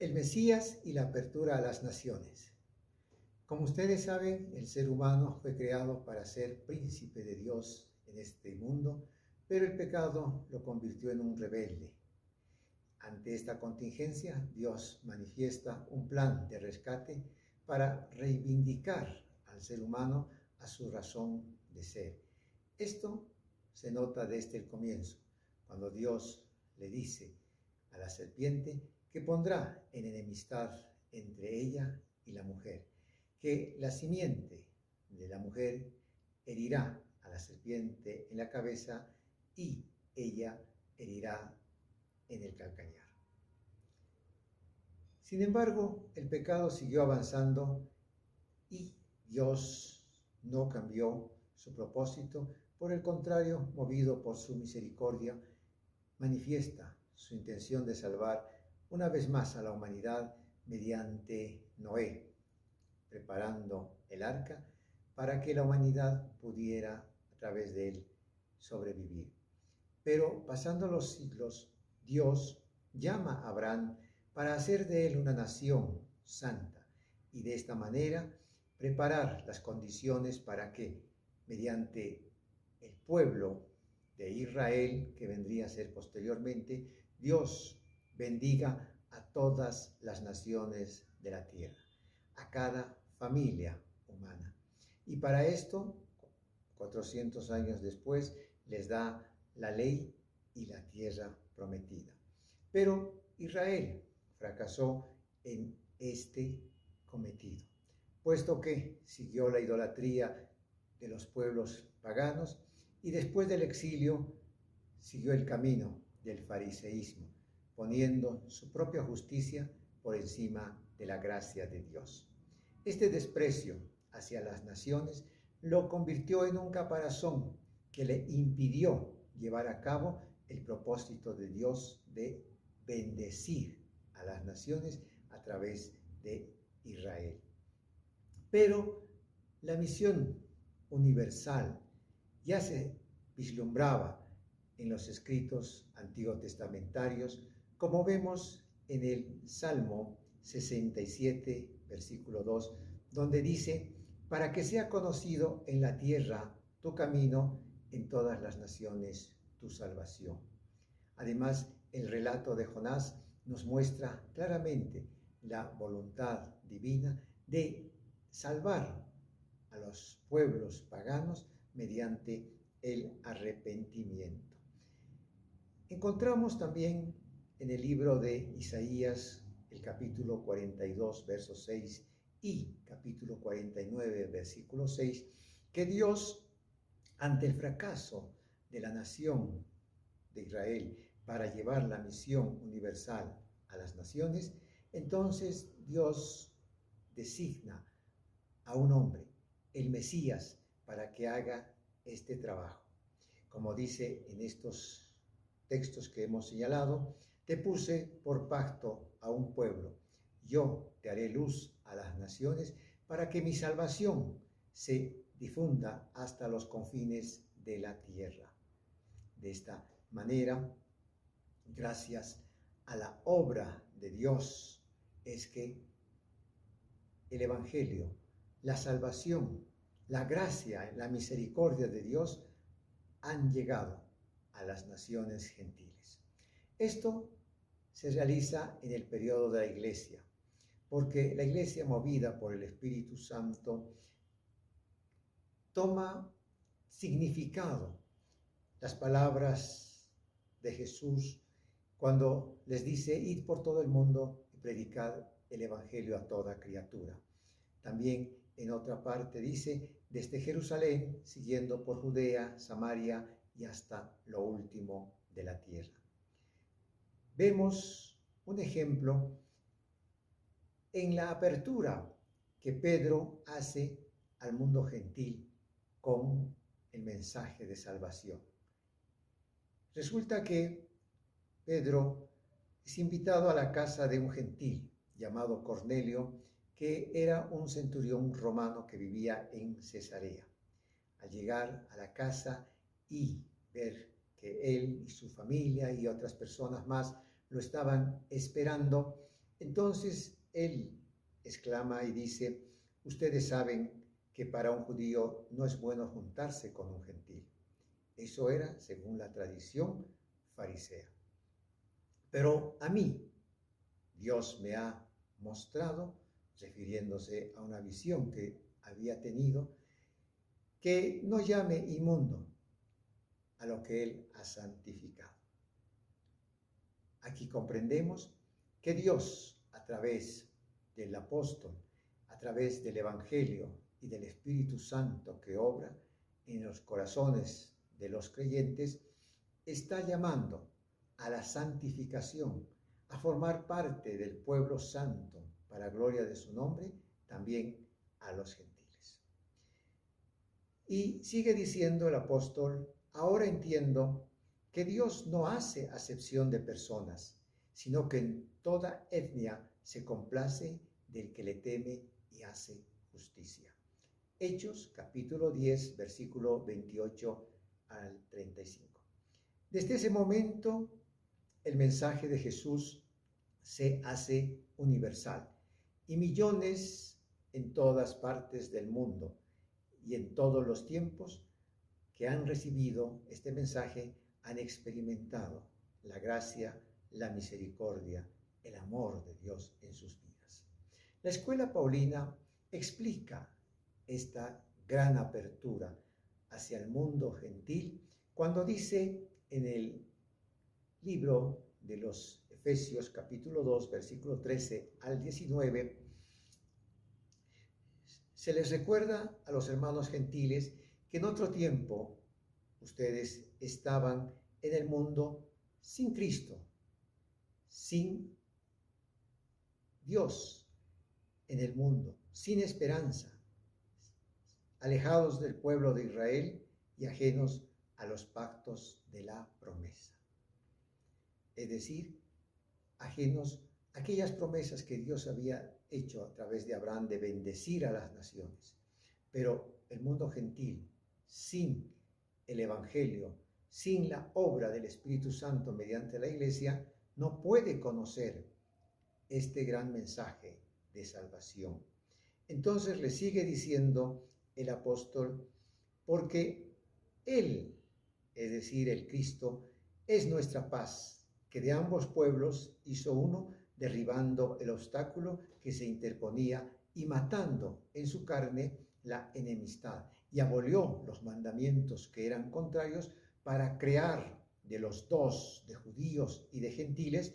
El Mesías y la apertura a las naciones. Como ustedes saben, el ser humano fue creado para ser príncipe de Dios en este mundo, pero el pecado lo convirtió en un rebelde. Ante esta contingencia, Dios manifiesta un plan de rescate para reivindicar al ser humano a su razón de ser. Esto se nota desde el comienzo, cuando Dios le dice a la serpiente que pondrá en enemistad entre ella y la mujer, que la simiente de la mujer herirá a la serpiente en la cabeza y ella herirá en el calcañar. Sin embargo, el pecado siguió avanzando y Dios no cambió su propósito. Por el contrario, movido por su misericordia, manifiesta su intención de salvar una vez más a la humanidad mediante Noé, preparando el arca para que la humanidad pudiera a través de él sobrevivir. Pero pasando los siglos, Dios llama a Abraham para hacer de él una nación santa y de esta manera preparar las condiciones para que, mediante el pueblo de Israel, que vendría a ser posteriormente, Dios bendiga a todas las naciones de la tierra, a cada familia humana. Y para esto, 400 años después, les da la ley y la tierra prometida. Pero Israel fracasó en este cometido, puesto que siguió la idolatría de los pueblos paganos y después del exilio siguió el camino del fariseísmo, poniendo su propia justicia por encima de la gracia de Dios. Este desprecio hacia las naciones lo convirtió en un caparazón que le impidió llevar a cabo el propósito de Dios de bendecir a las naciones a través de Israel. Pero la misión universal ya se vislumbraba en los escritos antiguo-testamentarios, como vemos en el Salmo 67, versículo 2, donde dice: para que sea conocido en la tierra tu camino, en todas las naciones tu salvación. Además, el relato de Jonás nos muestra claramente la voluntad divina de salvar a los pueblos paganos mediante el arrepentimiento. Encontramos también en el libro de Isaías, el capítulo 42, verso 6 y capítulo 49, versículo 6, que Dios, ante el fracaso de la nación de Israel para llevar la misión universal a las naciones, entonces Dios designa a un hombre, el Mesías, para que haga este trabajo. Como dice en estos textos que hemos señalado: te puse por pacto a un pueblo, yo te haré luz a las naciones para que mi salvación se difunda hasta los confines de la tierra. De esta manera, gracias a la obra de Dios, es que el Evangelio, la salvación, la gracia, la misericordia de Dios han llegado a las naciones gentiles. Esto se realiza en el periodo de la Iglesia, porque la Iglesia, movida por el Espíritu Santo, toma significado las palabras de Jesús cuando les dice: id por todo el mundo y predicad el Evangelio a toda criatura. También en otra parte dice: desde Jerusalén, siguiendo por Judea, Samaria y hasta lo último de la tierra. Vemos un ejemplo en la apertura que Pedro hace al mundo gentil con el mensaje de salvación. Resulta que Pedro es invitado a la casa de un gentil llamado Cornelio, que era un centurión romano que vivía en Cesarea. Al llegar a la casa y ver que él y su familia y otras personas más lo estaban esperando, Entonces él exclama y dice, ustedes saben que para un judío no es bueno juntarse con un gentil. Eso era según la tradición farisea. Pero a mí, Dios me ha mostrado, refiriéndose a una visión que había tenido, que no llame inmundo a lo que Él ha santificado. Aquí comprendemos que Dios, a través del apóstol, a través del Evangelio y del Espíritu Santo que obra en los corazones de los creyentes, está llamando a la santificación, a formar parte del pueblo santo para gloria de su nombre, también a los gentiles. Y sigue diciendo el apóstol, ahora entiendo que Dios no hace acepción de personas, sino que en toda etnia se complace del que le teme y hace justicia. Hechos capítulo 10, versículo 28 al 35. Desde ese momento, el mensaje de Jesús se hace universal y millones en todas partes del mundo y en todos los tiempos que han recibido este mensaje han experimentado la gracia, la misericordia, el amor de Dios en sus vidas. La escuela paulina explica esta gran apertura hacia el mundo gentil cuando dice en el libro de los Efesios capítulo 2, versículo 13 al 19, se les recuerda a los hermanos gentiles que en otro tiempo ustedes estaban en el mundo sin Cristo, sin Dios en el mundo, sin esperanza, alejados del pueblo de Israel y ajenos a los pactos de la promesa. Es decir, ajenos a aquellas promesas que Dios había hecho a través de Abraham de bendecir a las naciones. Pero el mundo gentil, sin el Evangelio, sin la obra del Espíritu Santo mediante la Iglesia, no puede conocer este gran mensaje de salvación. Entonces le sigue diciendo el apóstol, porque Él, es decir, el Cristo, es nuestra paz, que de ambos pueblos hizo uno, derribando el obstáculo que se interponía y matando en su carne la enemistad, y abolió los mandamientos que eran contrarios para crear de los dos, de judíos y de gentiles,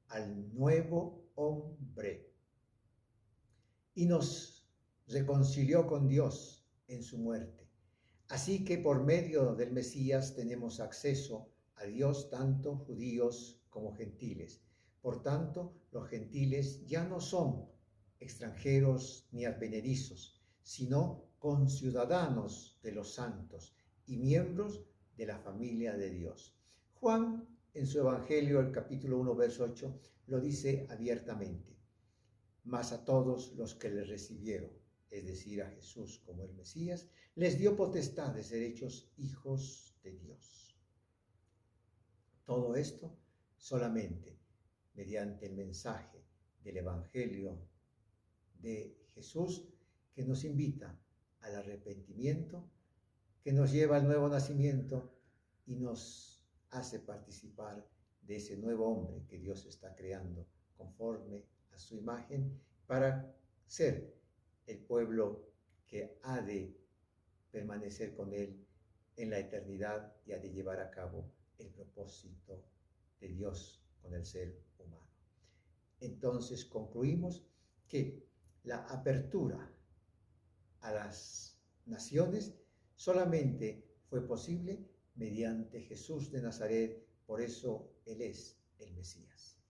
al nuevo hombre. Y nos reconcilió con Dios en su muerte. Así que por medio del Mesías tenemos acceso a Dios, tanto judíos como gentiles. Por tanto, los gentiles ya no son extranjeros ni advenedizos, sino conciudadanos de los santos y miembros de la familia de Dios. Juan, en su Evangelio, el capítulo 1, verso 8, lo dice abiertamente. Mas a todos los que le recibieron, es decir, a Jesús como el Mesías, les dio potestad de ser hechos hijos de Dios. Todo esto solamente mediante el mensaje del Evangelio de Jesús, que nos invita al arrepentimiento, que nos lleva al nuevo nacimiento y nos hace participar de ese nuevo hombre que Dios está creando conforme a su imagen para ser el pueblo que ha de permanecer con Él en la eternidad y ha de llevar a cabo el propósito de Dios con el ser humano. Entonces concluimos que la apertura a las naciones solamente fue posible mediante Jesús de Nazaret, por eso Él es el Mesías.